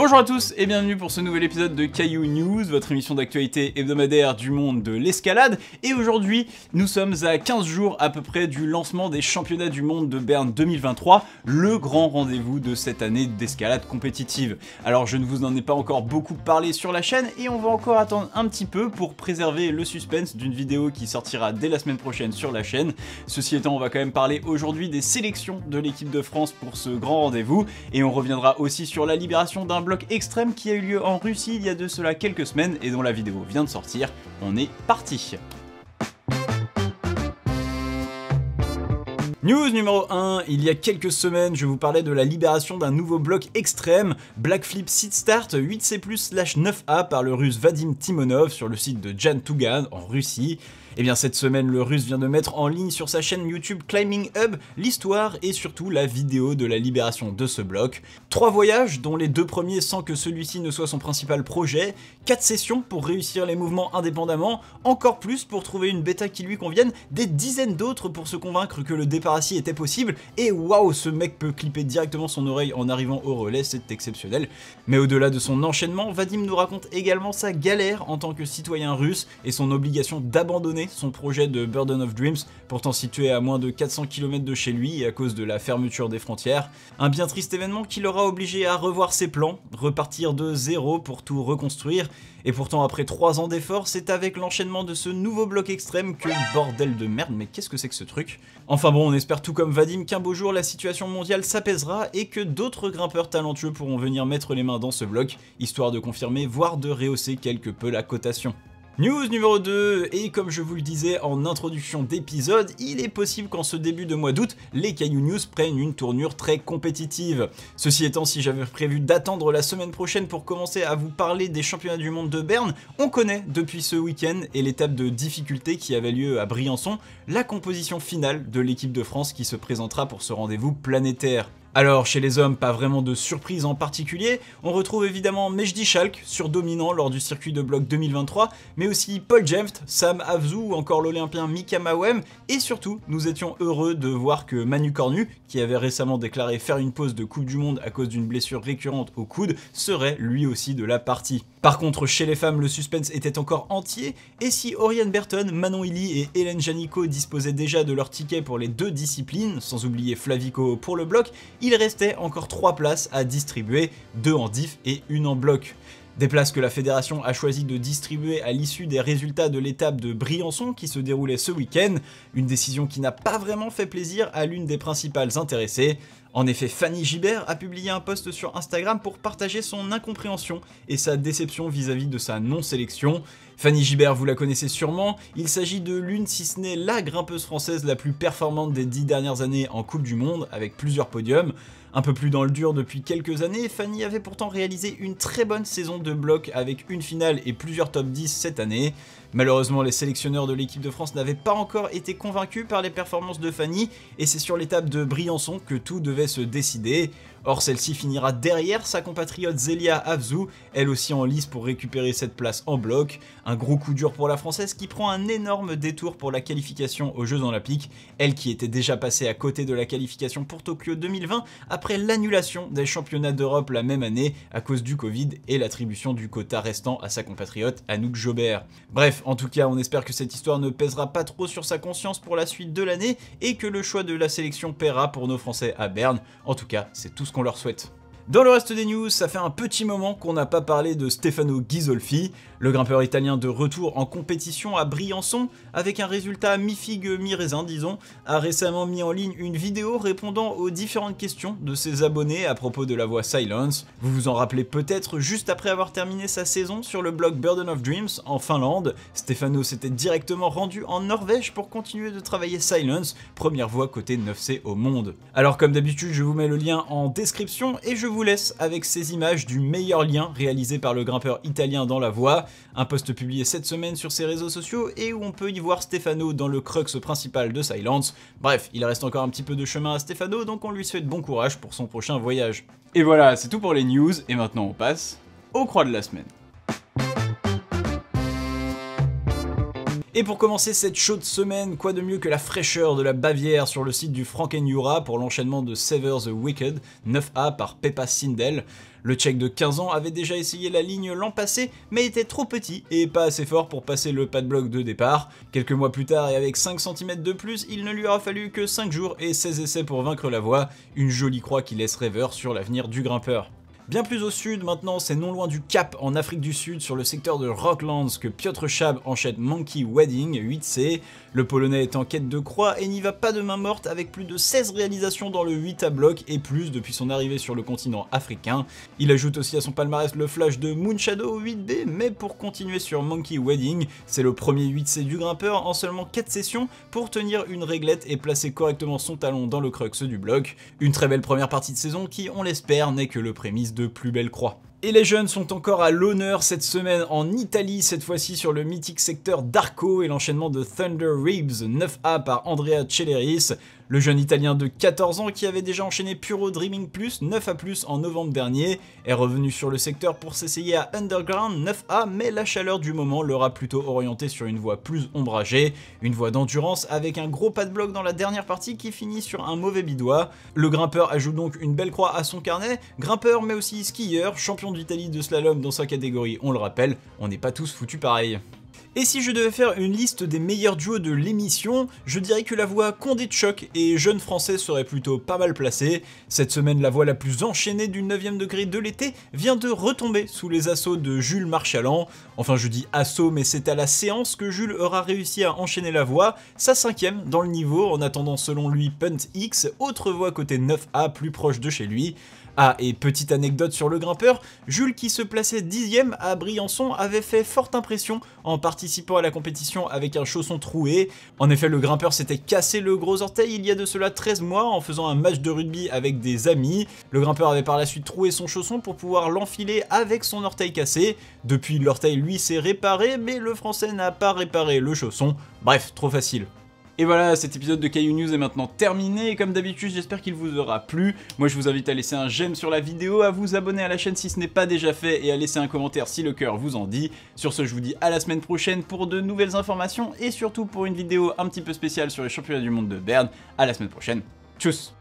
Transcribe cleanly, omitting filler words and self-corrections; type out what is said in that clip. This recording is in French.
Bonjour à tous et bienvenue pour ce nouvel épisode de Caillou News, votre émission d'actualité hebdomadaire du monde de l'escalade. Et aujourd'hui, nous sommes à 15 jours à peu près du lancement des championnats du monde de Berne 2023, le grand rendez-vous de cette année d'escalade compétitive. Alors je ne vous en ai pas encore beaucoup parlé sur la chaîne et on va encore attendre un petit peu pour préserver le suspense d'une vidéo qui sortira dès la semaine prochaine sur la chaîne. Ceci étant, on va quand même parler aujourd'hui des sélections de l'équipe de France pour ce grand rendez-vous et on reviendra aussi sur la libération d'un bloc extrême qui a eu lieu en Russie il y a de cela quelques semaines et dont la vidéo vient de sortir. On est parti. News numéro 1, il y a quelques semaines, je vous parlais de la libération d'un nouveau bloc extrême, Black Flip Seat Start 8C+/9A par le russe Vadim Timonov sur le site de Jan Tugan en Russie. Et bien cette semaine, le russe vient de mettre en ligne sur sa chaîne YouTube Climbing Hub l'histoire et surtout la vidéo de la libération de ce bloc. 3 voyages, dont les 2 premiers sans que celui-ci ne soit son principal projet, 4 sessions pour réussir les mouvements indépendamment, encore plus pour trouver une bêta qui lui convienne, des dizaines d'autres pour se convaincre que le départ assis était possible, et waouh, ce mec peut clipper directement son oreille en arrivant au relais, c'est exceptionnel. Mais au-delà de son enchaînement, Vadim nous raconte également sa galère en tant que citoyen russe et son obligation d'abandonner son projet de Burden of Dreams, pourtant situé à moins de 400 km de chez lui à cause de la fermeture des frontières. Un bien triste événement qui l'aura obligé à revoir ses plans, repartir de zéro pour tout reconstruire, et pourtant après 3 ans d'efforts, c'est avec l'enchaînement de ce nouveau bloc extrême que bordel de merde, mais qu'est-ce que c'est que ce truc? Enfin bon, on espère tout comme Vadim qu'un beau jour la situation mondiale s'apaisera et que d'autres grimpeurs talentueux pourront venir mettre les mains dans ce bloc, histoire de confirmer, voire de rehausser quelque peu la cotation. News numéro 2, et comme je vous le disais en introduction d'épisode, il est possible qu'en ce début de mois d'août, les Caillou News prennent une tournure très compétitive. Ceci étant, si j'avais prévu d'attendre la semaine prochaine pour commencer à vous parler des championnats du monde de Berne, on connaît depuis ce week-end et l'étape de difficulté qui avait lieu à Briançon, la composition finale de l'équipe de France qui se présentera pour ce rendez-vous planétaire. Alors chez les hommes, pas vraiment de surprise en particulier, on retrouve évidemment Mejdi Schalk, surdominant lors du circuit de bloc 2023, mais aussi Paul Jemft, Sam Havzu ou encore l'Olympien Mika Mawem, et surtout, nous étions heureux de voir que Manu Cornu, qui avait récemment déclaré faire une pause de Coupe du Monde à cause d'une blessure récurrente au coude, serait lui aussi de la partie. Par contre, chez les femmes, le suspense était encore entier, et si Oriane Berton, Manon Illy et Hélène Janico disposaient déjà de leur ticket pour les 2 disciplines, sans oublier Flavico pour le bloc, il restait encore 3 places à distribuer, 2 en diff et 1 en bloc. Des places que la fédération a choisi de distribuer à l'issue des résultats de l'étape de Briançon qui se déroulait ce week-end, une décision qui n'a pas vraiment fait plaisir à l'une des principales intéressées. En effet, Fanny Gibert a publié un post sur Instagram pour partager son incompréhension et sa déception vis-à-vis de sa non-sélection. Fanny Gibert, vous la connaissez sûrement, il s'agit de l'une, si ce n'est la grimpeuse française la plus performante des 10 dernières années en Coupe du Monde, avec plusieurs podiums. Un peu plus dans le dur depuis quelques années, Fanny avait pourtant réalisé une très bonne saison de bloc avec une finale et plusieurs top 10 cette année. Malheureusement, les sélectionneurs de l'équipe de France n'avaient pas encore été convaincus par les performances de Fanny, et c'est sur l'étape de Briançon que tout devait se décider. Or, celle-ci finira derrière sa compatriote Zelia Havzu, elle aussi en lice pour récupérer cette place en bloc. Un gros coup dur pour la Française qui prend un énorme détour pour la qualification aux Jeux Olympiques, elle qui était déjà passée à côté de la qualification pour Tokyo 2020 après l'annulation des championnats d'Europe la même année à cause du Covid et l'attribution du quota restant à sa compatriote Anouk Jobert. Bref, en tout cas, on espère que cette histoire ne pèsera pas trop sur sa conscience pour la suite de l'année et que le choix de la sélection paiera pour nos Français à Berne. En tout cas, c'est tout ce qu'on leur souhaite. Dans le reste des news, ça fait un petit moment qu'on n'a pas parlé de Stefano Ghisolfi, le grimpeur italien de retour en compétition à Briançon, avec un résultat mi-figue mi-raisin disons, a récemment mis en ligne une vidéo répondant aux différentes questions de ses abonnés à propos de la voie Silence. Vous vous en rappelez peut-être, juste après avoir terminé sa saison sur le blog Burden of Dreams en Finlande, Stefano s'était directement rendu en Norvège pour continuer de travailler Silence, première voie côté 9C au monde. Alors comme d'habitude, je vous mets le lien en description et je vous laisse avec ces images du meilleur lien réalisé par le grimpeur italien dans la voie, un post publié cette semaine sur ses réseaux sociaux et où on peut y voir Stefano dans le crux principal de Silence. Bref, il reste encore un petit peu de chemin à Stefano, donc on lui souhaite bon courage pour son prochain voyage. Et voilà, c'est tout pour les news, et maintenant on passe aux croix de la semaine. Et pour commencer cette chaude semaine, quoi de mieux que la fraîcheur de la Bavière sur le site du Frankenjura pour l'enchaînement de Sever the Wicked, 9A par Peppa Sindel. Le Tchèque de 15 ans avait déjà essayé la ligne l'an passé, mais était trop petit et pas assez fort pour passer le padblock de départ. Quelques mois plus tard et avec 5 cm de plus, il ne lui aura fallu que 5 jours et 16 essais pour vaincre la voie, une jolie croix qui laisse rêveur sur l'avenir du grimpeur. Bien plus au sud maintenant, c'est non loin du Cap en Afrique du Sud sur le secteur de Rocklands que Piotr Szab enchaîne Monkey Wedding 8C. Le Polonais est en quête de croix et n'y va pas de main morte avec plus de 16 réalisations dans le 8 à bloc et plus depuis son arrivée sur le continent africain. Il ajoute aussi à son palmarès le flash de Moonshadow 8B, mais pour continuer sur Monkey Wedding, c'est le premier 8C du grimpeur en seulement 4 sessions pour tenir une réglette et placer correctement son talon dans le crux du bloc. Une très belle première partie de saison qui, on l'espère, n'est que le prémisse de plus belles croix. Et les jeunes sont encore à l'honneur cette semaine en Italie, cette fois-ci sur le mythique secteur d'Arco et l'enchaînement de Thunder Ribs 9A par Andrea Celleris. Le jeune italien de 14 ans qui avait déjà enchaîné Puro Dreaming Plus 9A+, en novembre dernier est revenu sur le secteur pour s'essayer à Underground 9A, mais la chaleur du moment l'aura plutôt orienté sur une voie plus ombragée, une voie d'endurance avec un gros pas de bloc dans la dernière partie qui finit sur un mauvais bidois. Le grimpeur ajoute donc une belle croix à son carnet, grimpeur mais aussi skieur, champion d'Italie de slalom dans sa catégorie, on le rappelle, on n'est pas tous foutus pareil. Et si je devais faire une liste des meilleurs duos de l'émission, je dirais que la voix Condé de Choc et Jeune Français serait plutôt pas mal placée. Cette semaine, la voix la plus enchaînée du 9e degré de l'été vient de retomber sous les assauts de Jules Marchalan. Enfin je dis assaut, mais c'est à la séance que Jules aura réussi à enchaîner la voix, sa 5e dans le niveau, en attendant selon lui Punt X, autre voix côté 9A plus proche de chez lui. Ah, et petite anecdote sur le grimpeur, Jules qui se plaçait 10e à Briançon avait fait forte impression en participant à la compétition avec un chausson troué. En effet, le grimpeur s'était cassé le gros orteil il y a de cela 13 mois en faisant un match de rugby avec des amis. Le grimpeur avait par la suite troué son chausson pour pouvoir l'enfiler avec son orteil cassé. Depuis, l'orteil lui s'est réparé, mais le français n'a pas réparé le chausson. Bref, trop facile. Et voilà, cet épisode de Caillou News est maintenant terminé, et comme d'habitude j'espère qu'il vous aura plu. Moi je vous invite à laisser un j'aime sur la vidéo, à vous abonner à la chaîne si ce n'est pas déjà fait, et à laisser un commentaire si le cœur vous en dit. Sur ce, je vous dis à la semaine prochaine pour de nouvelles informations, et surtout pour une vidéo un petit peu spéciale sur les championnats du monde de Berne. À la semaine prochaine, tchuss!